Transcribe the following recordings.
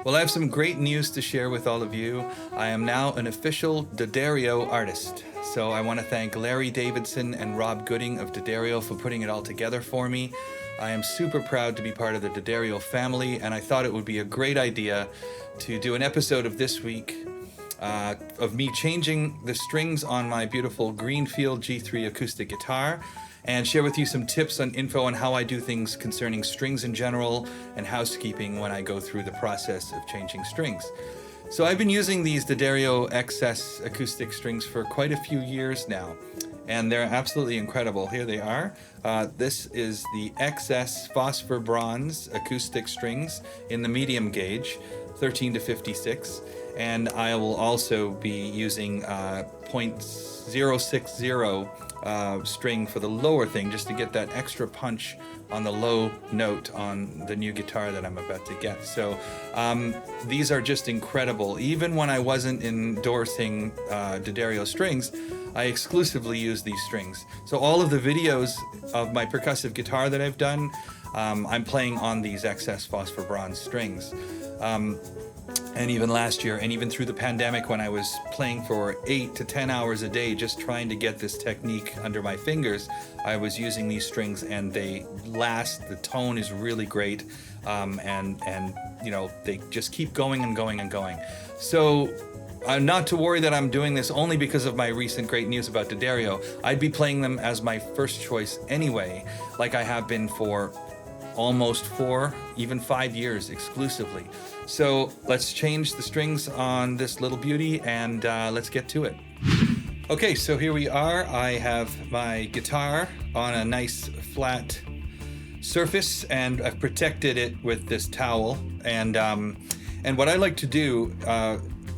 Well, I have some great news to share with all of you. I am now an official D'Addario artist. So I want to thank Larry Davidson and Rob Gooding of D'Addario for putting it all together for me. I am super proud to be part of the D'Addario family, and I thought it would be a great idea to do an episode of this week of me changing the strings on my beautiful Greenfield G3 acoustic guitar, and share with you some tips and info on how I do things concerning strings in general and housekeeping when I go through the process of changing strings. So I've been using these D'Addario XS acoustic strings for quite a few years now, and they're absolutely incredible. Here they are. This is the XS Phosphor Bronze acoustic strings in the medium gauge, 13 to 56, and I will also be using .060 string for the lower thing, just to get that extra punch on the low note on the new guitar that I'm about to get. So these are just incredible. Even when I wasn't endorsing D'Addario strings, I exclusively use these strings. So all of the videos of my percussive guitar that I've done, I'm playing on these XS Phosphor Bronze strings. And even last year, and even through the pandemic, when I was playing for 8 to 10 hours a day, just trying to get this technique under my fingers, I was using these strings, and they last. The tone is really great, and you know, they just keep going and going and going. So I'm not to worry that I'm doing this only because of my recent great news about D'Addario. I'd be playing them as my first choice anyway, like I have been for almost 4, even 5 years exclusively. So let's change the strings on this little beauty, and let's get to it. Okay, so here we are. I have my guitar on a nice flat surface, and I've protected it with this towel. And what I like to do,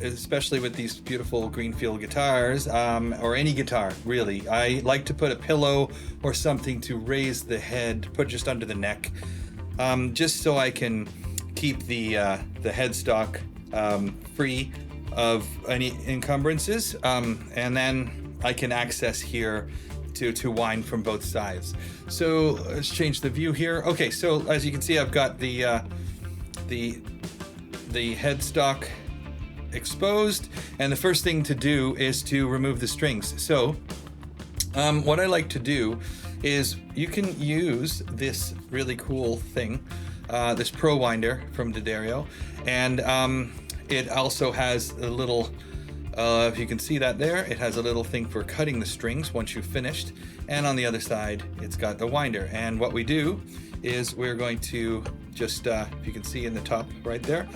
especially with these beautiful Greenfield guitars, or any guitar really, I like to put a pillow or something to raise the head, put just under the neck, just so I can keep the headstock free of any encumbrances, and then I can access here to wind from both sides. So let's change the view here. Okay, so as you can see, I've got the headstock exposed, and the first thing to do is to remove the strings. So what I like to do is, you can use this really cool thing, this Pro Winder from D'Addario, and it also has a little, if you can see that there, it has a little thing for cutting the strings once you've finished, and on the other side it's got the winder. And what we do is we're going to just, if you can see in the top right there,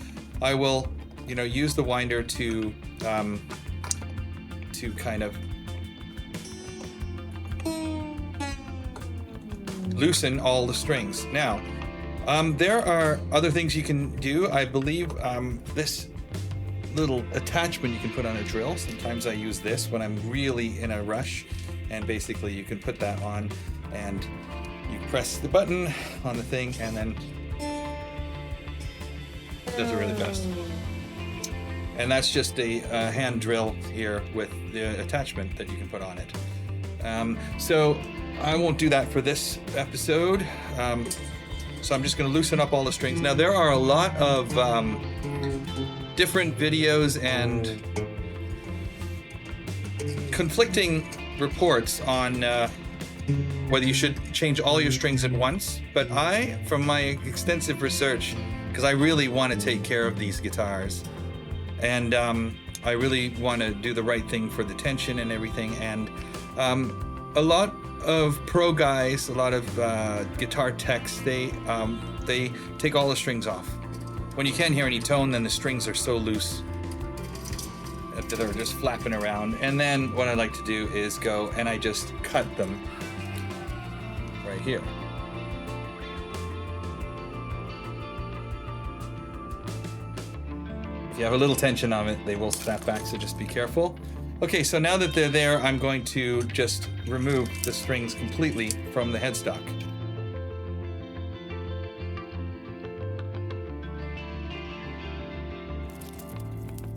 I will, you know, use the winder to kind of loosen all the strings. Now, there are other things you can do. I believe this little attachment you can put on a drill. Sometimes I use this when I'm really in a rush, and basically you can put that on, and you press the button on the thing, and then it does it really fast. And that's just a hand drill here with the attachment that you can put on it. So I won't do that for this episode. So I'm just going to loosen up all the strings. Now, there are a lot of different videos and conflicting reports on whether you should change all your strings at once. But I, from my extensive research, because I really want to take care of these guitars, and I really want to do the right thing for the tension and everything, and a lot of pro guys, a lot of guitar techs, they take all the strings off. When you can't hear any tone, then the strings are so loose that they're just flapping around. And then what I like to do is go and I just cut them right here. If you have a little tension on it, they will snap back, so just be careful. Okay, so now that they're there, I'm going to just remove the strings completely from the headstock.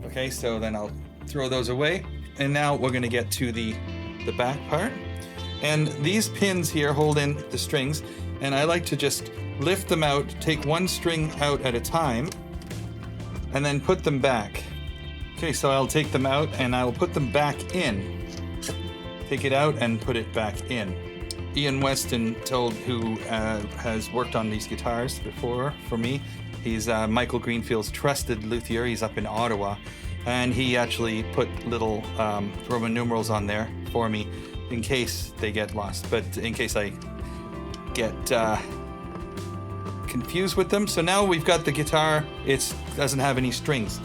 Okay, so then I'll throw those away. And now we're gonna get to the back part. And these pins here hold in the strings, and I like to just lift them out, take one string out at a time, and then put them back. Okay, so I'll take them out and I'll put them back in. Take it out and put it back in. Ian Weston who has worked on these guitars before for me. He's Michael Greenfield's trusted luthier. He's up in Ottawa, and he actually put little Roman numerals on there for me in case they get lost, but in case I get confused with them. So now we've got the guitar. It doesn't have any strings.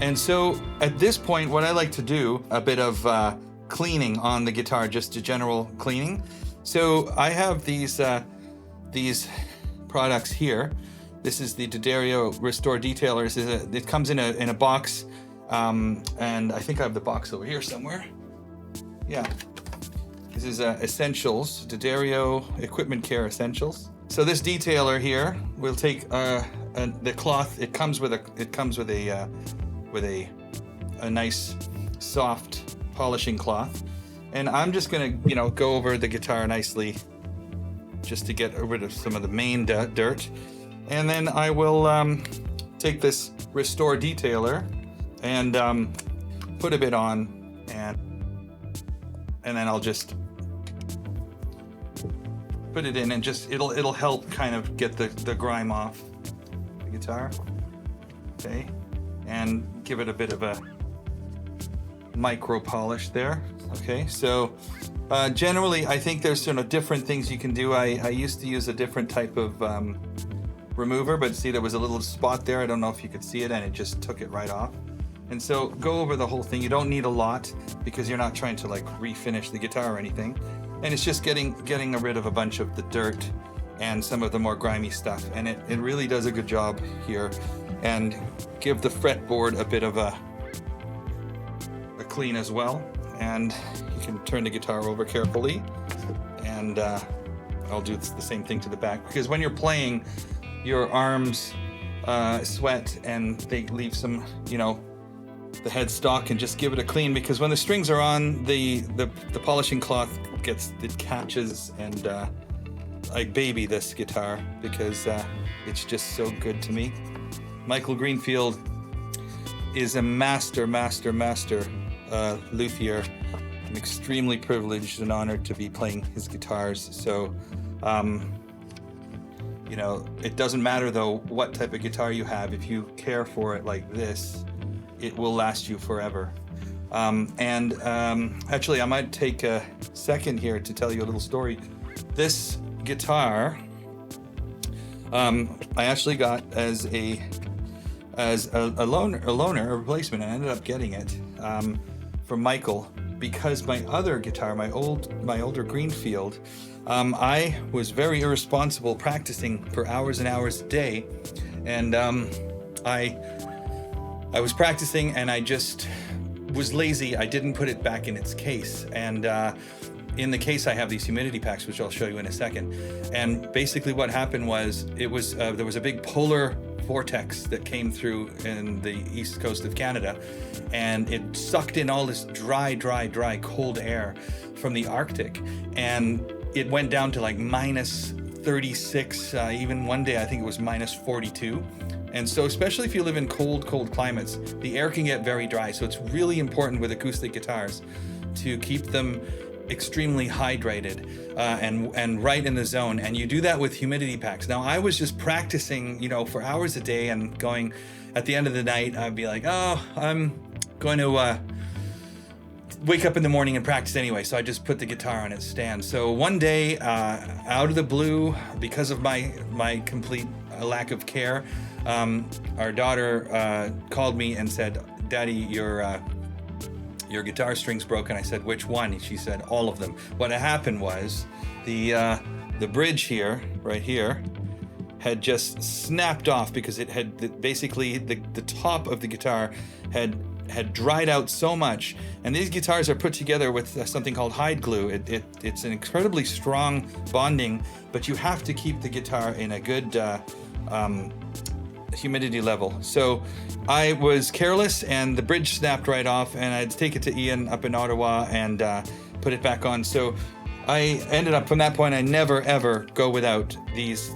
And so at this point, what I like to do, a bit of cleaning on the guitar, just a general cleaning. So I have these products here. This is the D'Addario Restore Detailer. It comes in a box, and I think I have the box over here somewhere. Yeah, this is Essentials, D'Addario Equipment Care Essentials. So this detailer here will take the cloth. It comes with a nice soft polishing cloth, and I'm just gonna go over the guitar nicely, just to get rid of some of the main dirt. And then I will take this Restore Detailer and put a bit on, and then I'll just put it in, and just it'll help kind of get the grime off the guitar. Okay, and give it a bit of a micro polish there. Okay, so generally I think there's different things you can do. I used to use a different type of remover, but see, there was a little spot there. I don't know if you could see it, and it just took it right off. And so go over the whole thing. You don't need a lot, because you're not trying to refinish the guitar or anything. And it's just getting rid of a bunch of the dirt and some of the more grimy stuff. And it really does a good job here, and give the fretboard a bit of a clean as well. And you can turn the guitar over carefully, and I'll do the same thing to the back, because when you're playing, your arms sweat and they leave some, the headstock, and just give it a clean, because when the strings are on, the polishing cloth catches, and I baby this guitar because it's just so good to me. Michael Greenfield is a master luthier. I'm extremely privileged and honored to be playing his guitars. So it doesn't matter though what type of guitar you have. If you care for it like this, it will last you forever. Actually, I might take a second here to tell you a little story. This guitar, I actually got as a loaner, a replacement, and I ended up getting it from Michael, because my other guitar, my older Greenfield, I was very irresponsible, practicing for hours and hours a day, and I was practicing, and I just was lazy. I didn't put it back in its case, and in the case I have these humidity packs, which I'll show you in a second. And basically what happened was, there was a big polar vortex that came through in the east coast of Canada, and it sucked in all this dry cold air from the Arctic, and it went down to minus 36, even one day I think it was minus 42. And so, especially if you live in cold climates, the air can get very dry. So it's really important with acoustic guitars to keep them extremely hydrated and right in the zone. And you do that with humidity packs. Now, I was just practicing, for hours a day, and going at the end of the night, I'd be like, oh, I'm going to wake up in the morning and practice anyway. So I just put the guitar on its stand. So one day, out of the blue, because of my complete lack of care, our daughter called me and said, "Daddy, your guitar string's broken." I said, "Which one?" And she said, "All of them." What happened was the bridge here, right here, had just snapped off, because it had basically the top of the guitar had dried out so much. And these guitars are put together with something called hide glue. It's an incredibly strong bonding, but you have to keep the guitar in a good humidity level. So I was careless, and the bridge snapped right off, and I'd take it to Ian up in Ottawa and put it back on. So I ended up, from that point, I never ever go without these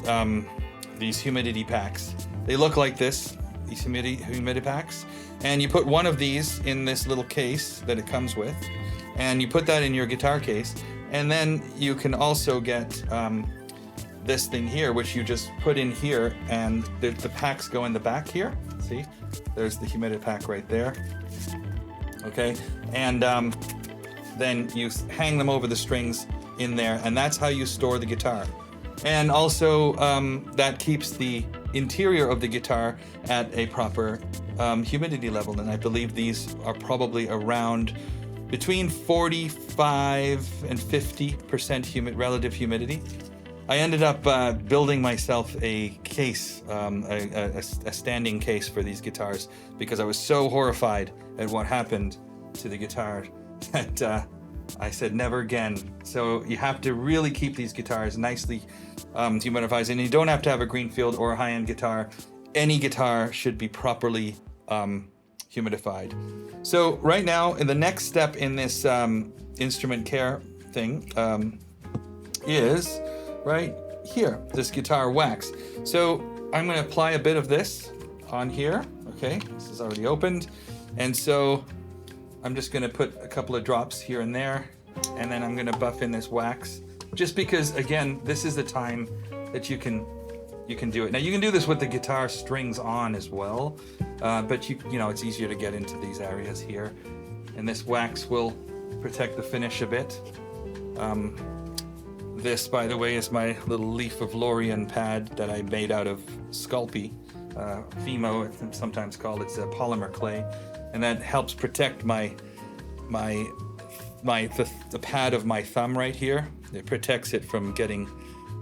humidity packs. They look like this. these humidipacks, and you put one of these in this little case that it comes with, and you put that in your guitar case, and then you can also get this thing here, which you just put in here, and the packs go in the back here. See, there's the humidipack right there. Okay, and then you hang them over the strings in there, and that's how you store the guitar. And also that keeps the interior of the guitar at a proper humidity level, and I believe these are probably around between 45 and 50% relative humidity. I ended up building myself a case, a standing case for these guitars, because I was so horrified at what happened to the guitar that I said never again. So you have to really keep these guitars nicely humidified, and you don't have to have a Greenfield or a high-end guitar. Any guitar should be properly humidified. So right now, in the next step in this instrument care thing is right here, this guitar wax. So I'm going to apply a bit of this on here. Okay, this is already opened, and so I'm just going to put a couple of drops here and there, and then I'm going to buff in this wax, just because, again, this is the time that you can do it. Now you can do this with the guitar strings on as well, but you know it's easier to get into these areas here, and this wax will protect the finish a bit. This, by the way, is my little leaf of Lorien pad that I made out of Sculpey, Fimo, it's sometimes called. It's a polymer clay, and that helps protect the pad of my thumb right here. It protects it from getting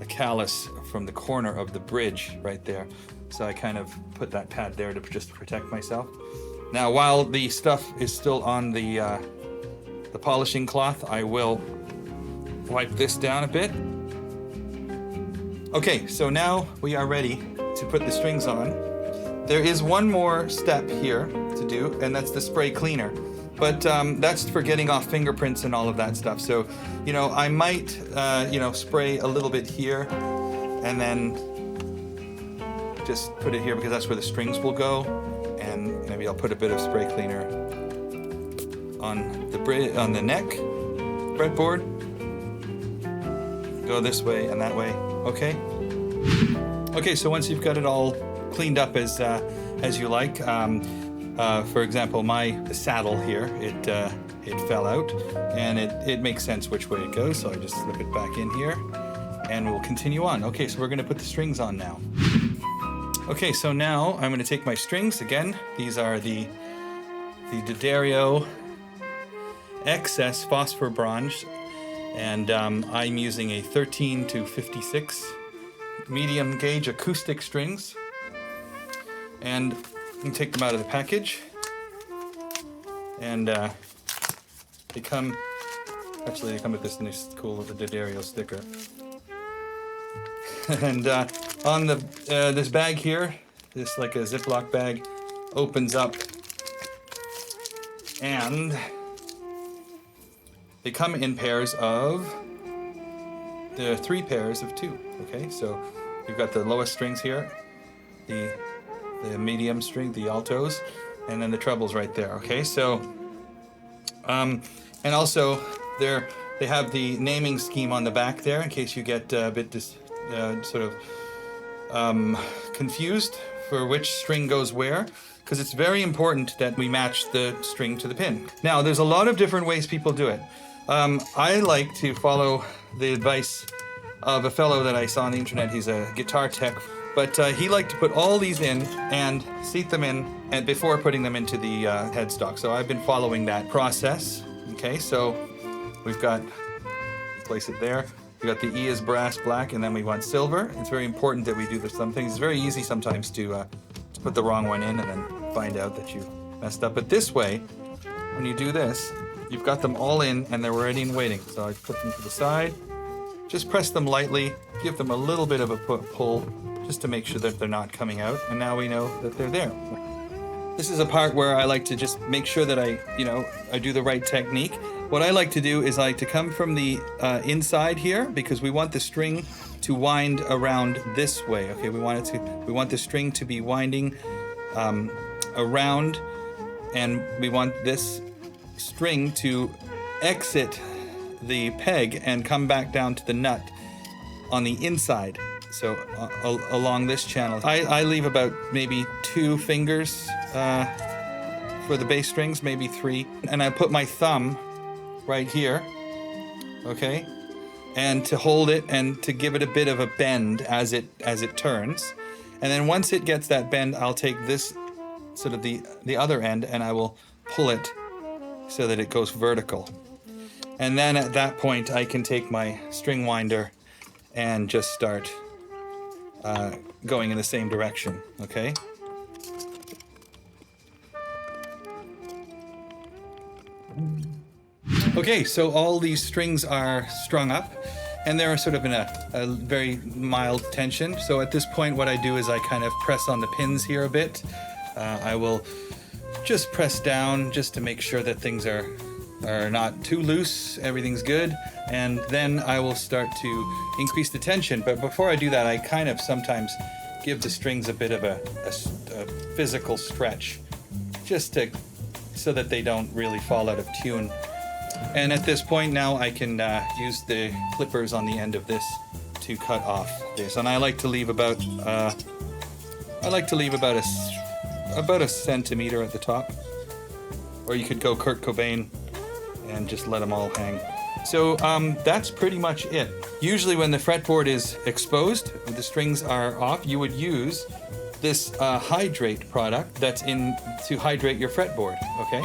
a callus from the corner of the bridge right there. So I kind of put that pad there to just protect myself. Now, while the stuff is still on the polishing cloth, I will wipe this down a bit. Okay, so now we are ready to put the strings on. There is one more step here to do, and that's the spray cleaner. But that's for getting off fingerprints and all of that stuff. So, you know, I might, spray a little bit here, and then just put it here because that's where the strings will go. And maybe I'll put a bit of spray cleaner on the neck fretboard. Go this way and that way. Okay. Okay. So once you've got it all cleaned up as you like, for example, the saddle here, it fell out, and it makes sense which way it goes. So I just slip it back in here, and we'll continue on. Okay. So we're going to put the strings on now. Okay. So now I'm going to take my strings again. These are the D'Addario XS phosphor bronze. And I'm using a 13 to 56 medium gauge acoustic strings, and you can take them out of the package, and they come with this nice cool D'Addario sticker. And on this bag here, this like a Ziploc bag, opens up, and they come in pairs of 3 pairs of 2. Okay, so you've got the lowest strings here, the medium string, the altos, and then the trebles right there. Okay, so and also they have the naming scheme on the back there in case you get a bit confused for which string goes where, because it's very important that we match the string to the pin. Now, there's a lot of different ways people do it. I like to follow the advice of a fellow that I saw on the internet. He's a guitar tech, but he liked to put all these in and seat them in and before putting them into the headstock. So I've been following that process. Okay, so we've got, place it there. We got the E is brass black, and then we want silver. It's very important that we do this. Some things, it's very easy sometimes to put the wrong one in and then find out that you messed up. But this way, when you do this, you've got them all in and they're ready and waiting. So I put them to the side, just press them lightly, give them a little bit of a pull just to make sure that they're not coming out. And now we know that they're there. This is a part where I like to just make sure that I do the right technique. What I like to do is I like to come from the inside here, because we want the string to wind around this way. Okay, we want the string to be winding around, and we want this string to exit the peg and come back down to the nut on the inside. So along this channel, I leave about maybe 2 fingers for the bass strings, maybe 3, and I put my thumb right here, okay, and to hold it and to give it a bit of a bend as it turns. And then once it gets that bend, I'll take this sort of the other end and I will pull it so that it goes vertical. And then at that point I can take my string winder and just start going in the same direction, okay? Okay, so all these strings are strung up and they're sort of in a very mild tension. So at this point what I do is I kind of press on the pins here a bit. I will just press down just to make sure that things are not too loose, everything's good, and then I will start to increase the tension. But before I do that, I kind of sometimes give the strings a bit of a physical stretch, just so that they don't really fall out of tune. And at this point now I can use the clippers on the end of this to cut off this, and I like to leave about a centimeter at the top, or you could go Kurt Cobain and just let them all hang. So that's pretty much it. Usually when the fretboard is exposed, the strings are off, you would use this hydrate product that's in to hydrate your fretboard, okay?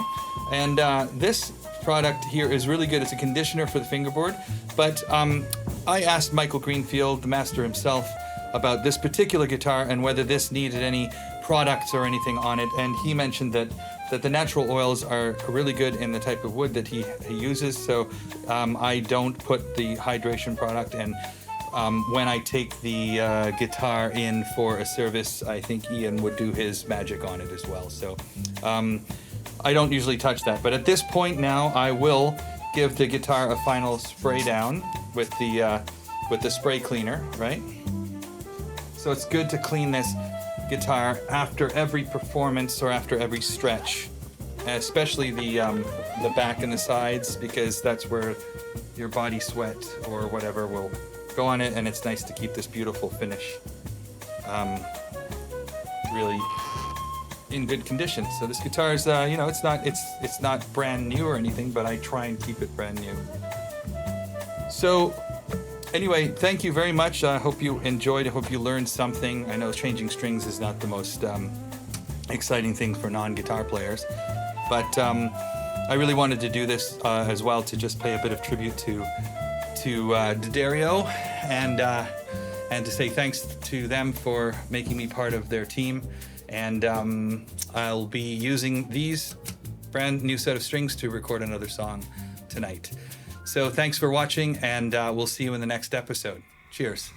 And this product here is really good. It's a conditioner for the fingerboard, but I asked Michael Greenfield, the master himself, about this particular guitar and whether this needed any products or anything on it, and he mentioned that the natural oils are really good in the type of wood that he uses, so I don't put the hydration product, and when I take the guitar in for a service, I think Ian would do his magic on it as well. So I don't usually touch that, but at this point now I will give the guitar a final spray down with the spray cleaner, right? So it's good to clean this guitar after every performance or after every stretch, especially the back and the sides, because that's where your body sweat or whatever will go on it, and it's nice to keep this beautiful finish really in good condition. So this guitar is you know, it's not brand new or anything, but I try and keep it brand new. So anyway, thank you very much. I hope you enjoyed. I hope you learned something. I know changing strings is not the most exciting thing for non-guitar players, but I really wanted to do this as well to just pay a bit of tribute to D'Addario and to say thanks to them for making me part of their team. And I'll be using these brand new set of strings to record another song tonight. So thanks for watching, and we'll see you in the next episode. Cheers.